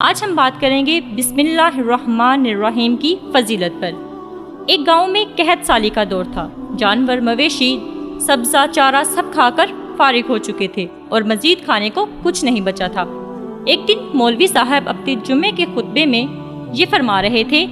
آج ہم بات کریں گے بسم اللہ الرحمن الرحیم کی فضیلت پر۔ ایک گاؤں میں قحط سالی کا دور تھا۔ جانور، مویشی، سبزہ چارہ سب کھا کر فارغ ہو چکے تھے اور مزید کھانے کو کچھ نہیں بچا تھا۔ ایک دن مولوی صاحب اپنے جمعے کے خطبے میں یہ فرما رہے تھے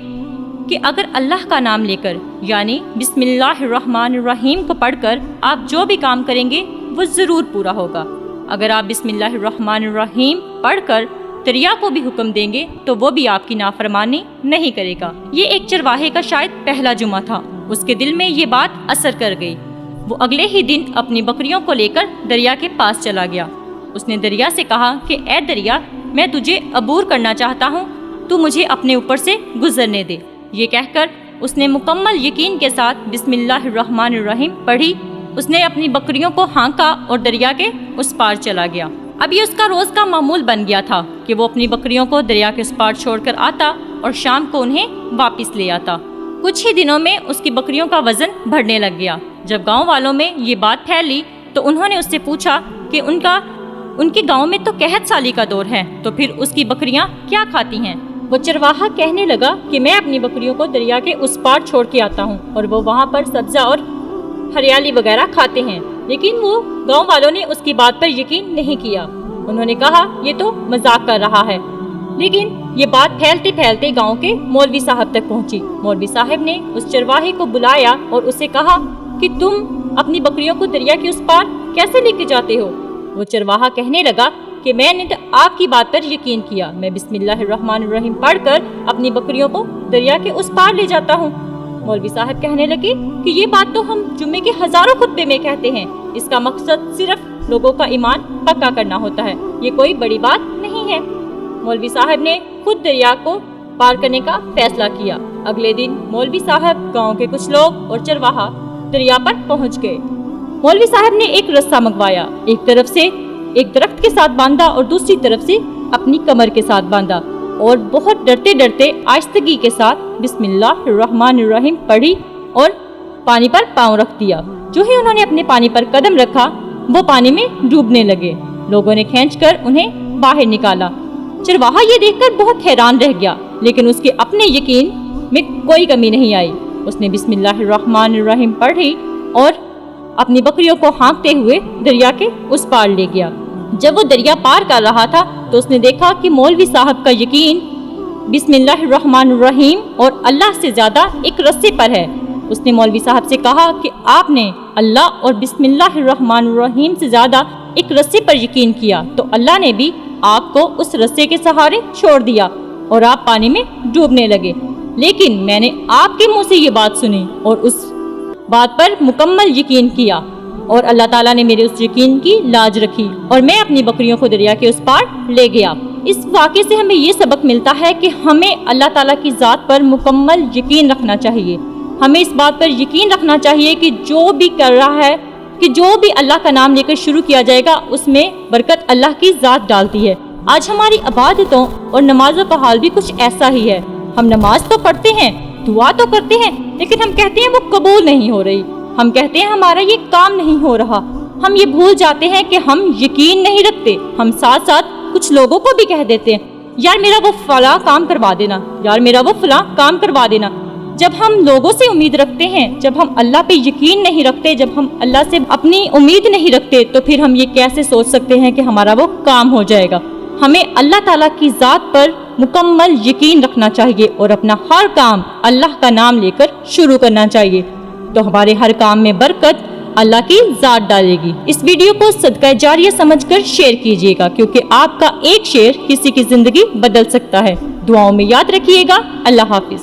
کہ اگر اللہ کا نام لے کر یعنی بسم اللہ الرحمن الرحیم کو پڑھ کر آپ جو بھی کام کریں گے وہ ضرور پورا ہوگا۔ اگر آپ بسم اللہ الرحمن الرحیم پڑھ کر دریا کو بھی حکم دیں گے تو وہ بھی آپ کی نافرمانی نہیں کرے گا۔ یہ ایک چرواہے کا شاید پہلا جمعہ تھا۔ اس کے دل میں یہ بات اثر کر گئی۔ وہ اگلے ہی دن اپنی بکریوں کو لے کر دریا کے پاس چلا گیا۔ اس نے دریا سے کہا کہ اے دریا، میں تجھے عبور کرنا چاہتا ہوں، تو مجھے اپنے اوپر سے گزرنے دے۔ یہ کہہ کر اس نے مکمل یقین کے ساتھ بسم اللہ الرحمن الرحیم پڑھی۔ اس نے اپنی بکریوں کو ہانکا اور دریا کے اس پار چلا گیا۔ اب یہ اس کا روز کا معمول بن گیا تھا کہ وہ اپنی بکریوں کو دریا کے اس پار چھوڑ کر آتا اور شام کو انہیں واپس لے آتا۔ کچھ ہی دنوں میں اس کی بکریوں کا وزن بڑھنے لگ گیا۔ جب گاؤں والوں میں یہ بات پھیلی تو انہوں نے اس سے پوچھا کہ ان کے گاؤں میں تو قحط سالی کا دور ہے، تو پھر اس کی بکریاں کیا کھاتی ہیں؟ وہ چرواہا کہنے لگا کہ میں اپنی بکریوں کو دریا کے اس پار چھوڑ کے آتا ہوں اور وہ وہاں پر سبزہ اور ہریالی وغیرہ کھاتے ہیں۔ لیکن وہ گاؤں والوں نے اس کی بات پر یقین نہیں کیا۔ انہوں نے کہا یہ تو مذاق کر رہا ہے۔ لیکن یہ بات پھیلتے پھیلتے گاؤں کے مولوی صاحب تک پہنچی۔ مولوی صاحب نے اس چرواہے کو بلایا اور اسے کہا کہ تم اپنی بکریوں کو دریا کے اس پار کیسے لے کے جاتے ہو؟ وہ چرواہا کہنے لگا کہ میں نے آپ کی بات پر یقین کیا۔ میں بسم اللہ الرحمن الرحیم پڑھ کر اپنی بکریوں کو دریا کے اس پار لے جاتا ہوں۔ مولوی صاحب کہنے لگے کہ یہ بات تو ہم جمعے کے ہزاروں خطبے میں کہتے ہیں۔ اس کا مقصد صرف لوگوں کا ایمان پکا کرنا ہوتا ہے، یہ کوئی بڑی بات نہیں ہے۔ مولوی صاحب نے خود دریا کو پار کرنے کا فیصلہ کیا۔ اگلے دن مولوی صاحب، گاؤں کے کچھ لوگ اور چرواہا دریا پر پہنچ گئے۔ مولوی صاحب نے ایک رسہ منگوایا، ایک طرف سے ایک درخت کے ساتھ باندھا اور دوسری طرف سے اپنی کمر کے ساتھ باندھا اور بہت ڈرتے ڈرتے آہستگی کے ساتھ بسم اللہ الرحمن الرحیم پڑھی اور پانی پر پاؤں رکھ دیا۔ جو ہی انہوں نے اپنے پانی پر قدم رکھا وہ پانی میں ڈوبنے لگے۔ لوگوں نے کھینچ کر انہیں باہر نکالا۔ چرواہا یہ دیکھ کر بہت حیران رہ گیا، لیکن اس کے اپنے یقین میں کوئی کمی نہیں آئی۔ اس نے بسم اللہ الرحمن الرحیم پڑھی اور اپنی بکریوں کو ہانکتے ہوئے دریا کے اس پار لے گیا۔ جب وہ دریا پار کر رہا تھا تو اس نے دیکھا کہ مولوی صاحب کا یقین بسم اللہ الرحمن الرحیم اور اللہ سے زیادہ ایک رسے پر ہے۔ اس نے مولوی صاحب سے کہا کہ آپ نے اللہ اور بسم اللہ الرحمن الرحیم سے زیادہ ایک رسے پر یقین کیا تو اللہ نے بھی آپ کو اس رسے کے سہارے چھوڑ دیا اور آپ پانی میں ڈوبنے لگے۔ لیکن میں نے آپ کے منہ سے یہ بات سنی اور اس بات پر مکمل یقین کیا اور اللہ تعالیٰ نے میرے اس یقین کی لاج رکھی اور میں اپنی بکریوں کو دریا کے اس پار لے گیا۔ اس واقعے سے ہمیں یہ سبق ملتا ہے کہ ہمیں اللہ تعالیٰ کی ذات پر مکمل یقین رکھنا چاہیے۔ ہمیں اس بات پر یقین رکھنا چاہیے کہ جو بھی کر رہا ہے، کہ جو بھی اللہ کا نام لے کر شروع کیا جائے گا اس میں برکت اللہ کی ذات ڈالتی ہے۔ آج ہماری عبادتوں اور نمازوں کا حال بھی کچھ ایسا ہی ہے۔ ہم نماز تو پڑھتے ہیں، دعا تو کرتے ہیں، لیکن ہم کہتے ہیں وہ قبول نہیں ہو رہی۔ ہم کہتے ہیں ہمارا یہ کام نہیں ہو رہا۔ ہم یہ بھول جاتے ہیں کہ ہم یقین نہیں رکھتے۔ ہم ساتھ ساتھ کچھ لوگوں کو بھی کہہ دیتے ہیں یار میرا وہ فلاں کام کروا دینا، یار میرا وہ فلاں کام کروا دینا۔ جب ہم لوگوں سے امید رکھتے ہیں، جب ہم اللہ پہ یقین نہیں رکھتے، جب ہم اللہ سے اپنی امید نہیں رکھتے، تو پھر ہم یہ کیسے سوچ سکتے ہیں کہ ہمارا وہ کام ہو جائے گا؟ ہمیں اللہ تعالیٰ کی ذات پر مکمل یقین رکھنا چاہیے اور اپنا ہر کام اللہ کا نام لے کر شروع کرنا چاہیے، تو ہمارے ہر کام میں برکت اللہ کی ذات ڈالے گی۔ اس ویڈیو کو صدقہ جاریہ سمجھ کر شیئر کیجیے گا، کیونکہ آپ کا ایک شیئر کسی کی زندگی بدل سکتا ہے۔ دعاؤں میں یاد رکھیے گا۔ اللہ حافظ۔